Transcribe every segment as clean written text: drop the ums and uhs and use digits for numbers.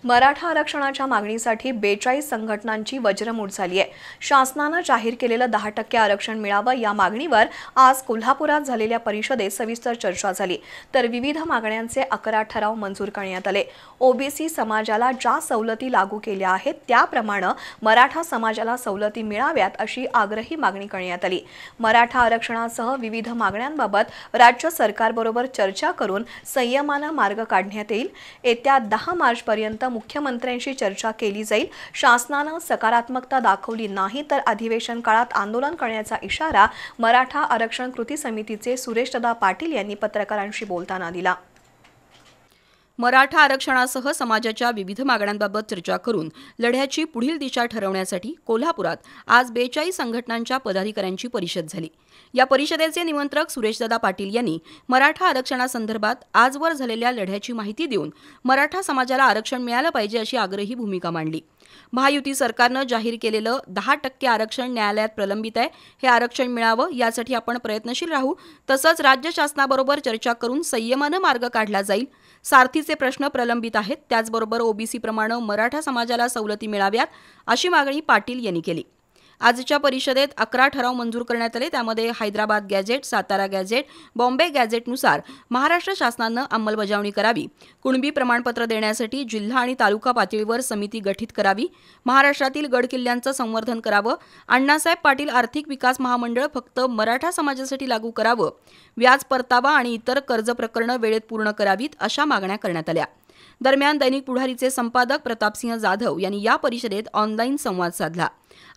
मराठा आरक्षणाच्या मागणीसाठी 42 संघटनांची वज्रमूठ झाली आहे। शासनाने जाहीर केलेलं 10% आरक्षण मिळावं या मागणीवर आज कोल्हापुरात झालेल्या परिषदेत सविस्तर चर्चा झाली। तर विविध मागण्यांचे 11 ठराव मंजूर करण्यात आले। ओबीसी समाजाला ज्या सवलती लागू केल्या आहेत त्याप्रमाणे मराठा समाजाला सवलती मिळाव्यात अशी आग्रही मागणी करण्यात आली। मराठा आरक्षणासह विविध मागण्यांबाबत राज्य सरकारबरोबर चर्चा करून संयमाने मार्ग काढण्यात येईल। येत्या 10 मार्च पर्यंत मुख्यमंत्र्यांशी चर्चा केली जाईल। शासनाने सकारात्मकता दाखवली नाही तर अधिवेशन काळात आंदोलन करण्याचा इशारा मराठा आरक्षण कृती समितीचे सुरेशदादा पाटील यांनी पत्रकारांशी बोलताना दिला। मराठा आरक्षणासह समाजाच्या विविध मागण्यांबाबत चर्चा करून लढ्याची पुढील दिशा ठरवण्यासाठी कोल्हापुरात आज 42 संघटनांच्या पदाधिकाऱ्यांची परिषद झाली। या परिषदेचे निमंत्रक सुरेशदादा पाटील यांनी मराठा आरक्षणासंदर्भात आजवर झालेल्या लढ्याची माहिती देऊन मराठा समाजाला आरक्षण मिळालं पाहिजे अशी आग्रही भूमिका मांडली। महायुती सरकारने जाहीर केलेलं 10% आरक्षण न्यायालयात प्रलंबित आहे। हे आरक्षण मिळावं यासाठी आपण प्रयत्नशील राहू। तसंच राज्य शासनाबरोबर चर्चा करून संयमाने मार्ग काढला जाईल। सारथीचे प्रश्न प्रलंबित आहेत, त्याचबरोबर ओबीसी प्रमाणे मराठा समाजाला सवलती मिळाव्यात अशी मागणी पाटील यांनी केली। आजच्या परिषदेत 11 ठराव मंजूर करण्यात आले। त्यामध्ये हैदराबाद गॅझेट, सातारा गॅझेट, बॉम्बे गॅझेटनुसार महाराष्ट्र शासनाने अंमलबजावणी करावी, कुणबी प्रमाणपत्र देण्यासाठी जिल्हा आणि तालुका पातळीवर समिती गठीत करावी, महाराष्ट्रातील गड किल्ल्यांचं संवर्धन करावं, अण्णासाहेब पाटील आर्थिक विकास महामंडळ फक्त मराठा समाजासाठी लागू करावं, व्याज परतावा आणि इतर कर्ज प्रकरणं वेळेत पूर्ण करावीत अशा मागण्या करण्यात आल्या। दरम्यान दैनिक पुढारीचे संपादक प्रतापसिंह जाधव यांनी या परिषदेत ऑनलाईन संवाद साधला।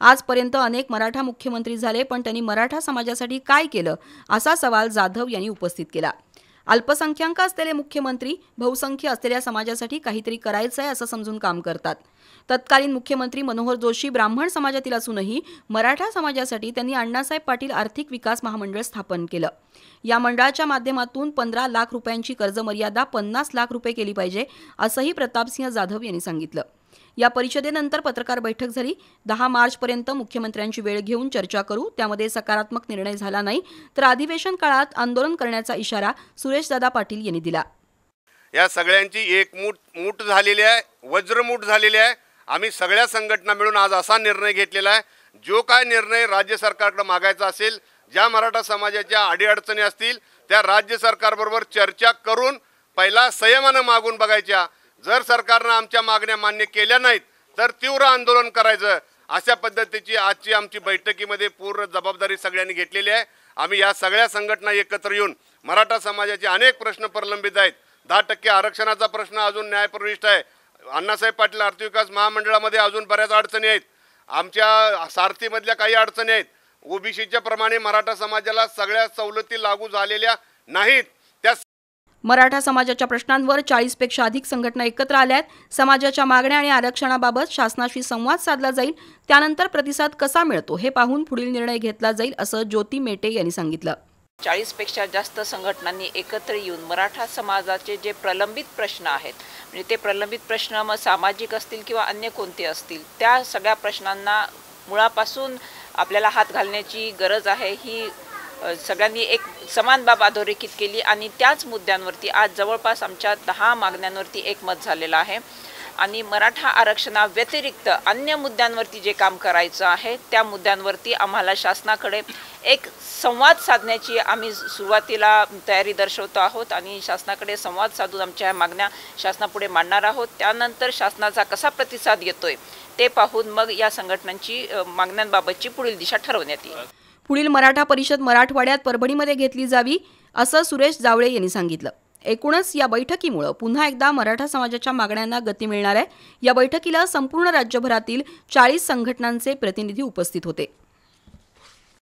आजपर्यंत अनेक मराठा मुख्यमंत्री झाले, पण त्यांनी मराठा समाजासाठी काय केलं असा सवाल जाधव यांनी उपस्थित केला। अल्पसंख्याक असलेले मुख्यमंत्री बहुसंख्य असलेल्या समाजासाठी काहीतरी करायचं आहे असं समजून काम करतात। तत्कालीन मुख्यमंत्री मनोहर जोशी ब्राह्मण समाजातील असूनही मराठा समाजासाठी त्यांनी अण्णासाहेब पाटील आर्थिक विकास महामंडळ स्थापन केलं। या मंडळाच्या माध्यमातून 15 लाख रुपयांची कर्ज मर्यादा 50 लाख रुपये केली पाहिजे असंही प्रतापसिंह जाधव यांनी सांगितलं। या परिषदेनंतर पत्रकार बैठक झाली। 10 मार्च पर्यंत मुख्यमंत्र्यांची वेळ घेऊन चर्चा करू, त्यामध्ये सकारात्मक निर्णय झाला नाही तर अधिवेशन काळात आंदोलन करण्याचा इशारा सुरेशदादा पाटील यांनी दिला। या सगळ्यांची एकमूठ झालेली आहे, वज्रमूठ झालेली आहे। आम्ही सगळ्या संघटना मिळून आज असा निर्णय घेतलेला आहे, जो काय निर्णय राज्य सरकारकडे मागायचा असेल, ज्या मराठा समाजाच्या अडीअडचणी असतील त्या राज्य सरकारबरोबर चर्चा करून पहिला संयमाने मागून बघायच्या। जर सरकारने आमच्या मागण्या मान्य केल्या नाहीत तर तीव्र आंदोलन करायचं। अशा पद्धतीची आजची आमची बैठकीमध्ये पूर्ण जबाबदारी सगळ्यांनी घेतलेली आहे। आम्ही या सगळ्या संघटना एकत्र येऊन मराठा समाजाचे अनेक प्रश्न प्रलंबित आहेत। 10% आरक्षणाचा प्रश्न अजून न्यायप्रविष्ट आहे। अण्णासाहेब पाटील आर्थिक विकास महामंडळामध्ये अजून बऱ्याच अडचणी आहेत। आमच्या सारथीमधल्या काही अडचणी आहेत। ओबीसीच्या प्रमाणे मराठा समाजाला सगळ्या सवलती लागू झालेल्या नाहीत। त्या मराठा समाजाच्या प्रश्नांवर 40 पेक्षा अधिक संघटना एकत्र आल्या आहेत। समाजाच्या मागण्या आणि आरक्षणाबाबत शासनाशी संवाद साधला जाईल। त्यानंतर प्रतिसाद कसा मिळतो हे पाहून पुढील निर्णय घेतला जाईल असं ज्योती मेटे यांनी सांगितलं। 40 पेक्षा जास्त संघटनांनी एकत्र येऊन मराठा समाजाचे जे प्रलंबित प्रश्न आहेत, म्हणजे ते प्रलंबित प्रश्न मग सामाजिक असतील किंवा अन्य कोणते असतील, त्या सगळ्या प्रश्नांना मुळापासून आपल्याला हात घालण्याची गरज आहे। ही सगळ्यांनी एक समान बाब अधोरेखित केली आणि त्याच मुद्द्यांवरती आज जवळपास आमच्या 10 मागण्यांवरती एकमत झालेलं आहे। आणि मराठा आरक्षणा व्यतिरिक्त अन्य मुद्द्यांवरती जे काम करायचं आहे त्या मुद्द्यांवरती आम्हाला शासनाकडे एक संवाद साधण्याची आम्ही सुरुवातीला तयारी दर्शवतो आहोत आणि शासनाकडे संवाद साधून आमच्या मागण्या शासनापुढे मांडणार आहोत। त्यानंतर शासनाचा कसा प्रतिसाद येतोय ते पाहून मग या संघटनांची मागण्यांबाबतची पुढील दिशा ठरवण्यात येईल। पुढील मराठा परिषद मराठवाड्यात परभणीमध्ये घेतली जावी असं सुरेश जावळे यांनी सांगितलं। एकूणच या बैठकीमुळे पुन्हा एकदा मराठा समाजाच्या मागण्यांना गती मिळणार आहे। या बैठकीला संपूर्ण राज्यभरातील 40 संघटनांचे प्रतिनिधी उपस्थित होते।